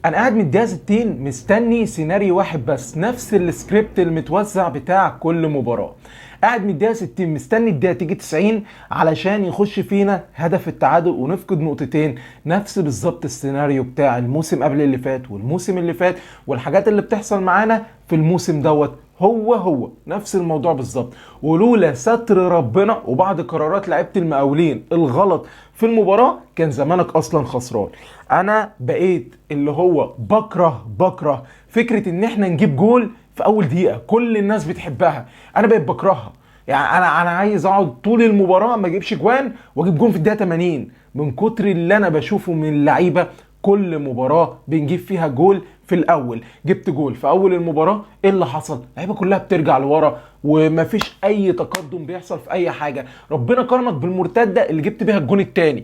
انا قاعد من الدقيقه 60 مستني سيناريو واحد بس، نفس السكريبت المتوزع بتاع كل مباراه. قاعد من الدقيقه 60 مستني الدقيقه تيجي 90 علشان يخش فينا هدف التعادل ونفقد نقطتين. نفس بالظبط السيناريو بتاع الموسم قبل اللي فات والموسم اللي فات، والحاجات اللي بتحصل معانا في الموسم دوت هو نفس الموضوع بالظبط. ولولا ستر ربنا وبعض قرارات لعيبه المقاولين الغلط في المباراه كان زمانك اصلا خسران. انا بقيت اللي هو بكره فكره ان احنا نجيب جول في اول دقيقه كل الناس بتحبها. انا بقيت بكرهها. يعني انا عايز اقعد طول المباراه ما اجيبش جوان واجيب جون في الدقيقه 80 من كتر اللي انا بشوفه من اللعيبه. كل مباراه بنجيب فيها جول في الاول، جبت جول في اول المباراه، ايه اللي حصل؟ اللعيبه كلها بترجع لورا ومفيش اي تقدم بيحصل في اي حاجه. ربنا كرمك بالمرتده اللي جبت بيها الجون الثاني،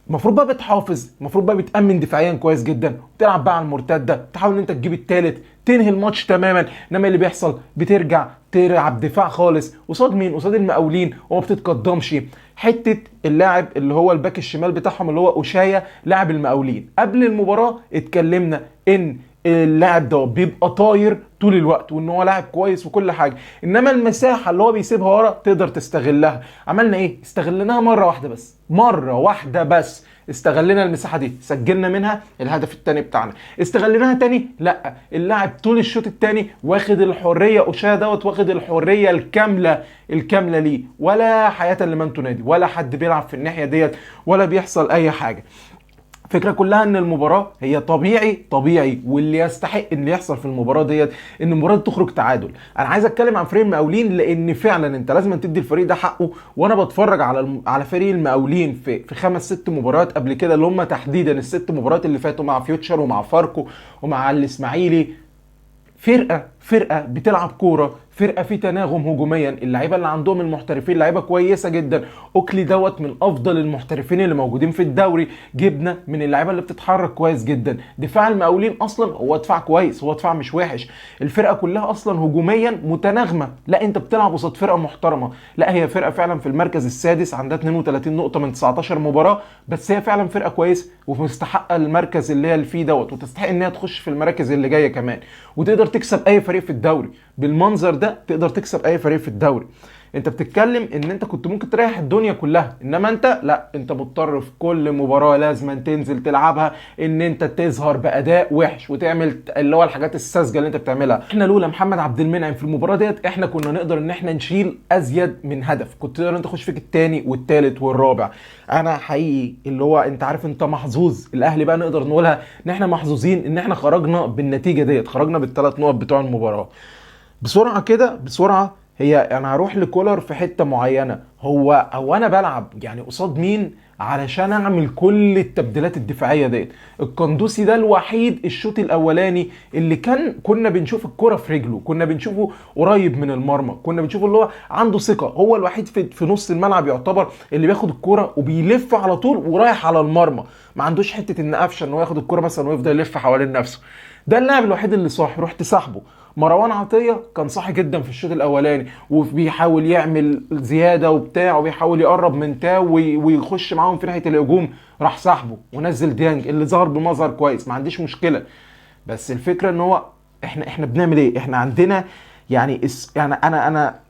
المفروض بقى بتحافظ، المفروض بقى بتامن دفاعيا كويس جدا وتلعب بقى على المرتده، تحاول ان انت تجيب الثالث تنهي الماتش تماما. انما اللي بيحصل بترجع تلعب دفاع خالص قصاد مين؟ قصاد المقاولين، وما بتتقدمش. حته اللاعب اللي هو الباك الشمال بتاعهم اللي هو اوشايا لاعب المقاولين، قبل المباراه اتكلمنا ان اللاعب ده بيبقى طاير طول الوقت وان هو لاعب كويس وكل حاجه، انما المساحه اللي هو بيسيبها ورا تقدر تستغلها. عملنا ايه؟ استغلناها مره واحده بس استغلنا المساحه دي، سجلنا منها الهدف الثاني بتاعنا. استغلناها تاني؟ لا، اللاعب طول الشوط الثاني واخد الحريه، اوشايا دوت واخد الحريه الكامله ليه، ولا حياه لمن تنادي، ولا حد بيلعب في الناحيه ديت، ولا بيحصل اي حاجه. الفكره كلها ان المباراه هي طبيعي واللي يستحق ان يحصل في المباراه ديت ان المباراه تخرج تعادل. انا عايز اتكلم عن فريق المقاولين لان فعلا انت لازم تدي الفريق ده حقه. وانا بتفرج على فريق المقاولين في 5-6 مباريات قبل كده، اللي هم تحديدا الست مباريات اللي فاتوا مع فيوتشر ومع فاركو ومع الاسماعيلي. فرقه بتلعب كوره، فرقه في تناغم هجوميا، اللعيبه اللي عندهم المحترفين لعيبه كويسه جدا. اوكلي دوت من افضل المحترفين اللي موجودين في الدوري، جبنا من اللعيبه اللي بتتحرك كويس جدا. دفاع المقاولين اصلا هو دفاع كويس، هو دفاع مش وحش. الفرقه كلها اصلا هجوميا متناغمه. لا انت بتلعب قصاد فرقه محترمه، لا هي فرقه فعلا في المركز السادس عندها 32 نقطه من 19 مباراه، بس هي فعلا فرقه كويسه ومستحقه المركز اللي هي فيه دوت، وتستحق ان هي تخش في المراكز اللي جايه كمان، وتقدر تكسب اي فريق في الدوري. بالمنظر ده تقدر تكسب اي فريق في الدوري. انت بتتكلم ان انت كنت ممكن تريح الدنيا كلها، انما انت لا، انت مضطر في كل مباراه لازم تنزل تلعبها ان انت تظهر باداء وحش وتعمل اللي هو الحاجات الساذجه اللي انت بتعملها. احنا لولا محمد عبد المنعم في المباراه ديت احنا كنا نقدر ان احنا نشيل ازيد من هدف، كنت تقدر انت تخش فيك الثاني والثالث والرابع. انا حقيقي اللي هو انت عارف انت محظوظ. الاهلي بقى نقدر نقولها ان احنا محظوظين ان احنا خرجنا بالنتيجه ديت، خرجنا بالثلاث نقط بتوع المباراه. بسرعه كده بسرعه، هي انا هروح لكولر في حته معينه. هو انا بلعب يعني قصاد مين علشان اعمل كل التبديلات الدفاعيه ديت؟ القندوسي ده الوحيد الشوط الاولاني اللي كنا بنشوف الكره في رجله، كنا بنشوفه قريب من المرمى، كنا بنشوفه اللي هو عنده ثقه. هو الوحيد في نص الملعب يعتبر اللي بياخد الكره وبيلف على طول ورايح على المرمى، ما عندوش حته ان قفشه ان هو ياخد الكره مثلا ويفضل يلف حوالين نفسه. ده اللاعب الوحيد اللي صاحي، رحت سحبه. مروان عطيه كان صاحي جدا في الشوط الاولاني وبيحاول يعمل زياده وبتاع وبيحاول يقرب من تاو ويخش معاهم في ناحيه الهجوم، راح سحبه ونزل ديانج اللي ظهر بمظهر كويس، ما عنديش مشكله. بس الفكره ان هو احنا بنعمل ايه؟ احنا عندنا يعني يعني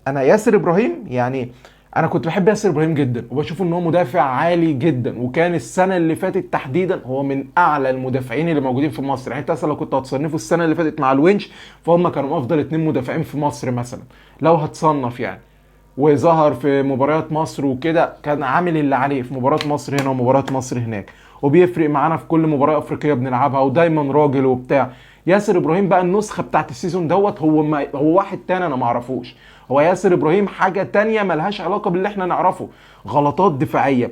انا ياسر ابراهيم، يعني انا كنت بحب ياسر ابراهيم جدا وبشوف ان هو مدافع عالي جدا، وكان السنه اللي فاتت تحديدا هو من اعلى المدافعين اللي موجودين في مصر. يعني انت اصلا لو كنت هتصنفه السنه اللي فاتت مع الونش فهم كانوا افضل 2 مدافعين في مصر مثلا لو هتصنف يعني. وظهر في مباريات مصر وكده، كان عامل اللي عليه في مباراه مصر هنا ومباراه مصر هناك، وبيفرق معانا في كل مباراه افريقيه بنلعبها، ودايما راجل وبتاع. ياسر ابراهيم بقى النسخه بتاعت السيزون دوت هو واحد تاني انا ما اعرفوش. هو ياسر ابراهيم حاجه تانية ملهاش علاقه باللي احنا نعرفه. غلطات دفاعيه.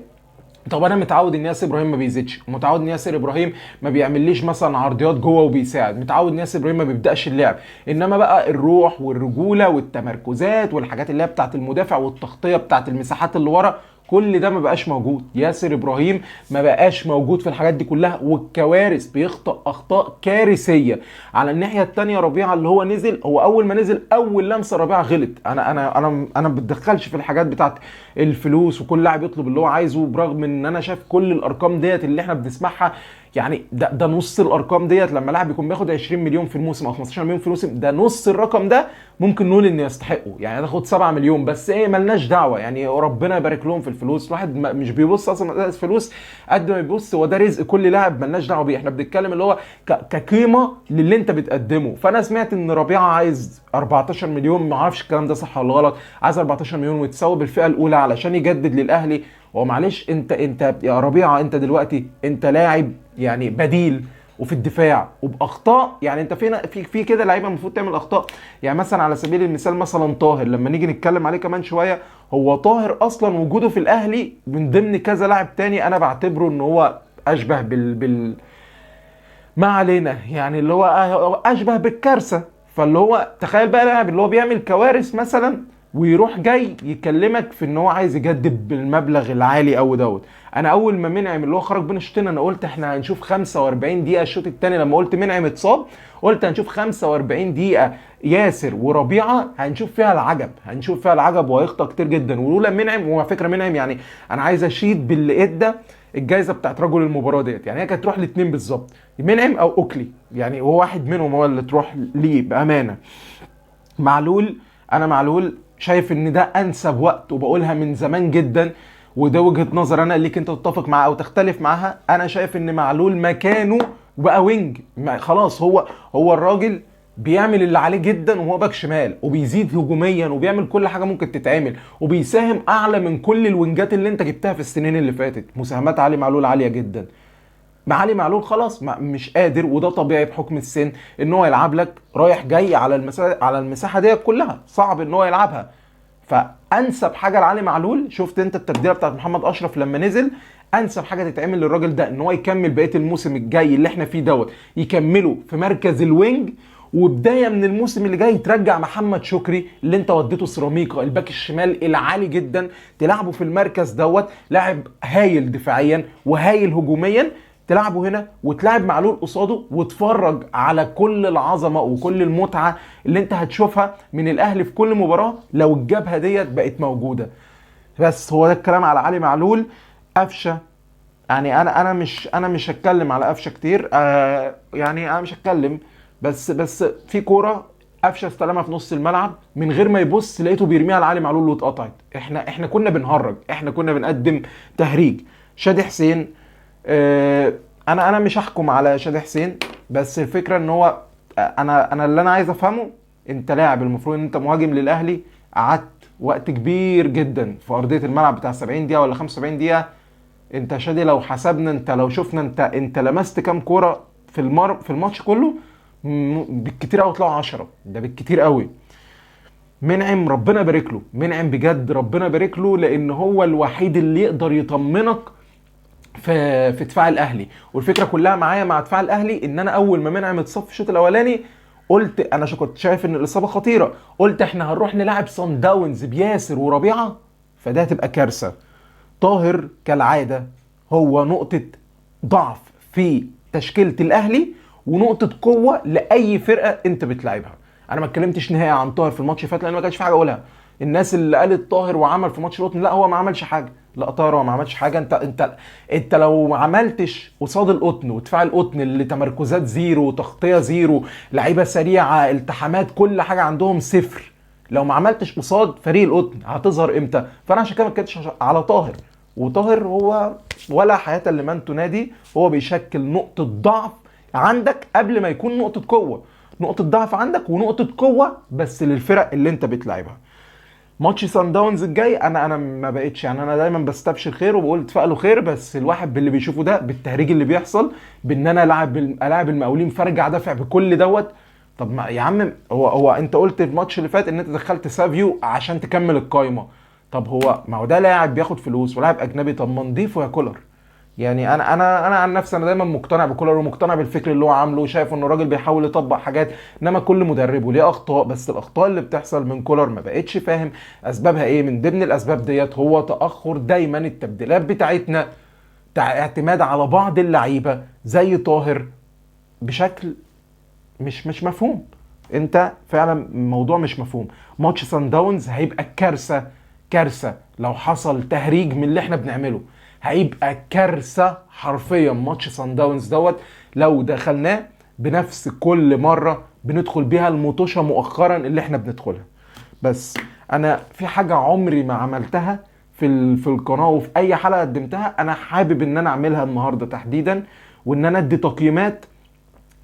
طب انا متعود ان ياسر ابراهيم ما بيزيدش، متعود ان ياسر ابراهيم ما بيعمليش مثلا عرضيات جوه وبيساعد، متعود ان ياسر ابراهيم ما بيبداش اللعب. انما بقى الروح والرجوله والتمركزات والحاجات اللي هي بتاعت المدافع والتغطيه بتاعت المساحات اللي ورا، كل ده ما بقاش موجود. ياسر ابراهيم ما بقاش موجود في الحاجات دي كلها، والكوارث بيخطئ اخطاء كارثيه. على الناحيه الثانيه ربيعه اللي هو نزل، هو اول ما نزل اول لمسه ربيعه غلط. انا ما بتدخلش في الحاجات بتاعت الفلوس وكل لاعب يطلب اللي هو عايزه، برغم ان انا شايف كل الارقام ديت اللي احنا بنسمعها يعني ده نص الارقام ديت. لما لاعب يكون بياخد 20 مليون في الموسم او 15 مليون في الموسم، ده نص الرقم ده ممكن نقول انه يستحقه. يعني تاخد 7 مليون بس ايه، ملناش دعوه، يعني ربنا يبارك لهم في الفلوس. الواحد مش بيبص اصلا الفلوس قد ما بيبص هو ده رزق كل لاعب، ملناش دعوه بيه. احنا بنتكلم اللي هو كقيمه للي انت بتقدمه. فانا سمعت ان ربيعه عايز 14 مليون، ما اعرفش الكلام ده صح ولا غلط، عايز 14 مليون ويتساوي بالفئه الاولى علشان يجدد للاهلي. هو معلش انت يا ربيعه، انت دلوقتي انت لاعب يعني بديل وفي الدفاع وباخطاء. يعني انت في كده لعيبه المفروض تعمل اخطاء. يعني مثلا على سبيل المثال مثلا طاهر، لما نيجي نتكلم عليه كمان شويه، هو طاهر اصلا وجوده في الاهلي من ضمن كذا لاعب تاني انا بعتبره ان هو اشبه ما علينا، يعني اللي هو اشبه بالكارثه. فاللي هو تخيل بقى لاعب اللي هو بيعمل كوارث مثلا ويروح جاي يكلمك في ان هو عايز يجدد بالمبلغ العالي قوي دوت. انا اول ما منعم اللي هو خرج بين الشوطين انا قلت احنا هنشوف 45 دقيقه الشوط الثاني. لما قلت منعم اتصاب قلت هنشوف 45 دقيقه ياسر وربيعه هنشوف فيها العجب، هنشوف فيها العجب وهيخطأ كتير جدا. ولولا منعم، وعلى فكره منعم يعني انا عايز اشيد باللي ادى الجائزه بتاعت رجل المباراه ديت. يعني هي كانت تروح الاثنين بالظبط، منعم او اوكلي، يعني هو واحد منهم هو اللي تروح ليه بامانه. معلول، انا معلول شايف ان ده انسب وقت، وبقولها من زمان جدا، وده وجهه نظر انا ليك انت تتفق معاها او تختلف معاها. انا شايف ان معلول مكانه بقى وينج. خلاص هو الراجل بيعمل اللي عليه جدا، وهو باك شمال وبيزيد هجوميا وبيعمل كل حاجه ممكن تتعمل، وبيساهم اعلى من كل الوينجات اللي انت جبتها في السنين اللي فاتت. مساهمات علي معلول عاليه جدا. علي معلول خلاص مش قادر، وده طبيعي بحكم السن، ان هو يلعب لك رايح جاي على المساحه دي كلها، صعب ان هو يلعبها. فانسب حاجه لعلي معلول، شفت انت التبديله بتاعت محمد اشرف لما نزل، انسب حاجه تتعمل للراجل ده ان هو يكمل بقيه الموسم الجاي اللي احنا فيه دوت، يكمله في مركز الوينج. وبدايه من الموسم اللي جاي ترجع محمد شكري اللي انت وديته سيراميكا الباك الشمال العالي جدا، تلعبه في المركز دوت. لاعب هايل دفاعيا وهايل هجوميا، تلعبه هنا وتلعب معلول قصاده، وتفرج على كل العظمه وكل المتعه اللي انت هتشوفها من الاهلي في كل مباراه لو الجبهه ديت بقت موجوده. بس هو ده الكلام على علي معلول. قفشه، يعني انا مش هتكلم على قفشه كتير، يعني انا مش هتكلم، بس في كوره قفشه استلمها في نص الملعب من غير ما يبص، لقيته بيرميها لعلي معلول واتقطعت. احنا كنا بنهرج، احنا كنا بنقدم تهريج. شادي حسين، انا مش هحكم على شادي حسين، بس الفكره ان هو انا اللي انا عايز افهمه، انت لاعب المفروض ان انت مهاجم للاهلي، قعدت وقت كبير جدا في ارضيه الملعب بتاع 70 دقيقه ولا 75 دقيقه. انت شادي لو حسبنا، انت لو شفنا انت لمست كام كوره في الماتش كله، بالكتير قوي طلعوا 10، ده بالكتير قوي. منعم ربنا يبارك له، منعم بجد ربنا يبارك له، لان هو الوحيد اللي يقدر يطمنك في دفاع الاهلي. والفكره كلها معايا مع دفاع الاهلي ان انا اول ما منعم اتصاب في الشوط الاولاني قلت، انا كنت شايف ان الاصابه خطيره، قلت احنا هنروح نلعب صن داونز بياسر وربيعه، فده هتبقى كارثه. طاهر كالعاده هو نقطه ضعف في تشكيله الاهلي ونقطه قوه لاي فرقه انت بتلعبها. انا ما اتكلمتش نهائي عن طاهر في الماتش اللي فات لان ما كانش في حاجه اقولها. الناس اللي قالت طاهر وعمل في ماتش القطن، لا هو ما عملش حاجه، لا طاهر هو ما عملش حاجه. انت لو ما عملتش قصاد القطن ودفاع القطن اللي تمركزات زيرو وتغطيه زيرو، لعيبه سريعه، التحامات، كل حاجه عندهم صفر، لو ما عملتش قصاد فريق القطن هتظهر امتى؟ فانا عشان كده ما اتكلمتش على طاهر. وطاهر هو ولا حياه لمن تنادي، هو بيشكل نقطه ضعف عندك قبل ما يكون نقطه قوه. نقطه ضعف عندك ونقطه قوه بس للفرق اللي انت بتلعبها. ماتش سان داونز الجاي انا ما بقتش، يعني انا دايما بستبشر خير وبقول اتفائلوا خير، بس الواحد باللي بيشوفه ده، بالتهريج اللي بيحصل، بان انا العب المقاولين فارجع دافع بكل دوت. طب ما يا عم، هو انت قلت الماتش اللي فات ان انت دخلت سافيو عشان تكمل القايمه. طب ما هو ده لاعب بياخد فلوس ولاعب اجنبي، طب ما نضيفه يا كولر. يعني انا عن نفسي انا دايما مقتنع بكولر ومقتنع بالفكر اللي هو عامله، وشايف انه راجل بيحاول يطبق حاجات. انما كل مدرب وليه اخطاء، بس الاخطاء اللي بتحصل من كولر ما بقتش فاهم اسبابها ايه. من ضمن الاسباب ديت هو تاخر دايما التبديلات بتاعتنا، اعتماد على بعض اللعيبه زي طاهر بشكل مش مفهوم. انت فعلا الموضوع مش مفهوم. ماتش سان داونز هيبقى كارثه، كارثه لو حصل تهريج من اللي احنا بنعمله. هيبقى كارثه حرفيا ماتش صن داونز دوت لو دخلناه بنفس كل مره بندخل بيها المطوشه مؤخرا اللي احنا بندخلها. بس انا في حاجه عمري ما عملتها في القناه وفي اي حلقه قدمتها، انا حابب ان انا اعملها النهارده تحديدا، وان انا ادي تقييمات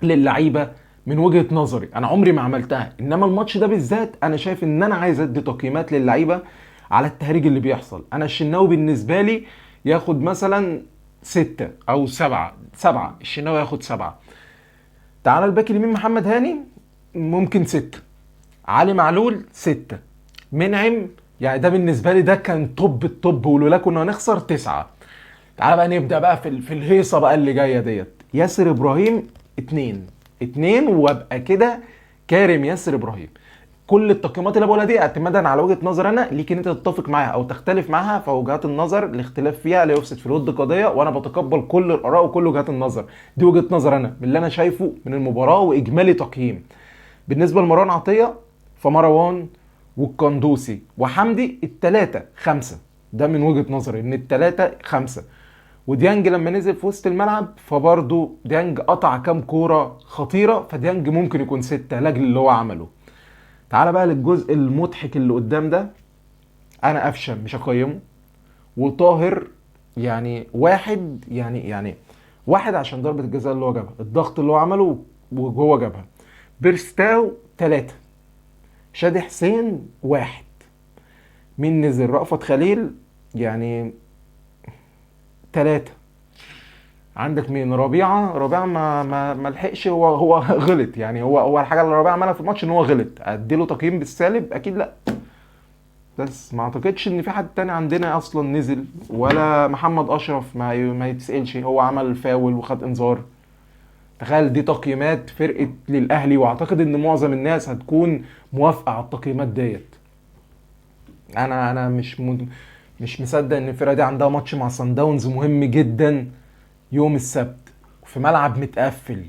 للعيبه من وجهه نظري. انا عمري ما عملتها، انما الماتش ده بالذات انا شايف ان انا عايز ادي تقييمات للعيبه على التهريج اللي بيحصل. انا الشناوي بالنسبه لي ياخد مثلا 6 او 7. الشناوي ياخد 7. تعالى الباك اليمين محمد هاني ممكن 6. علي معلول 6. منعم يعني ده بالنسبه لي ده كان توب التوب، ولولا كنا هنخسر 9. تعالى بقى نبدا بقى في الهيصه بقى اللي جايه ديت. ياسر ابراهيم 2 وابقى كده كارم ياسر ابراهيم. كل التقييمات اللي بقولها دي اعتمادا على وجهه نظر انا، ليك ان انت تتفق معاها او تختلف معاها، فوجهات النظر الاختلاف فيها لا يفسد في الود قضيه، وانا بتقبل كل الاراء وكل وجهات النظر. دي وجهه نظر انا من اللي انا شايفه من المباراه واجمالي تقييم. بالنسبه لمروان عطيه فمروان والقندوسي وحمدي الثلاثه 5. ده من وجهه نظري ان الثلاثه 5. وديانج لما نزل في وسط الملعب فبرضه ديانج قطع كام كوره خطيره، فديانج ممكن يكون 6 لاجل اللي هو عمله. تعال بقى للجزء المضحك اللي قدام ده. انا قفشه مش هقيمه، وطاهر يعني 1. يعني 1 عشان ضربه الجزاء اللي هو جابها، الضغط اللي هو عمله وهو جابها. بيرستاو 3. شادي حسين 1. مين نزل؟ رأفت خليل يعني 3. عندك مين؟ ربيعه ما لحقش، هو غلط يعني. هو الحاجه اللي ربيعه عملها في الماتش ان هو غلط، اديله تقييم بالسالب اكيد لا. بس ما اعتقدش ان في حد تاني عندنا اصلا نزل، ولا محمد اشرف ما يتسالش، هو عمل فاول وخد انذار. تخيل دي تقييمات فرقه للاهلي، واعتقد ان معظم الناس هتكون موافقه على التقييمات ديت. انا مش مصدق ان الفرقه دي عندها ماتش مع صن داونز مهم جدا يوم السبت في ملعب متقفل.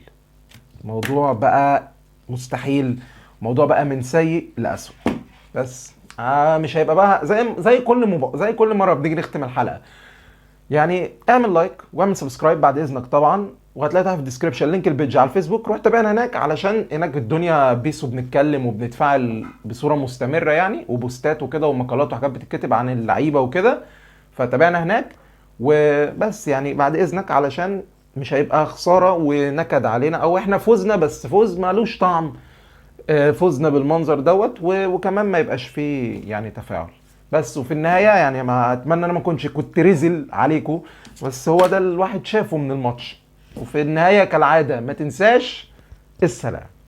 موضوع بقى مستحيل، موضوع بقى من سيء لأسوأ. بس مش هيبقى بقى زي كل مره بنيجي نختم الحلقه. يعني اعمل لايك واعمل سبسكرايب بعد اذنك طبعا، وهتلاقي تحت في الديسكربشن لينك البيج على الفيسبوك. روح تابعنا هناك علشان هناك الدنيا بيس، وبنتكلم وبنتفاعل بصوره مستمره يعني، وبوستات وكده ومقالات وحاجات بتتكتب عن اللعيبه وكده. فتابعنا هناك وبس يعني بعد اذنك، علشان مش هيبقى خساره ونكد علينا، او احنا فوزنا بس فوز مالوش طعم. فوزنا بالمنظر دوت وكمان ما يبقاش فيه يعني تفاعل. بس وفي النهايه يعني ما اتمنى انا ما كنت رزل عليكم، بس هو ده الواحد شافه من الماتش. وفي النهايه كالعاده ما تنساش السلام.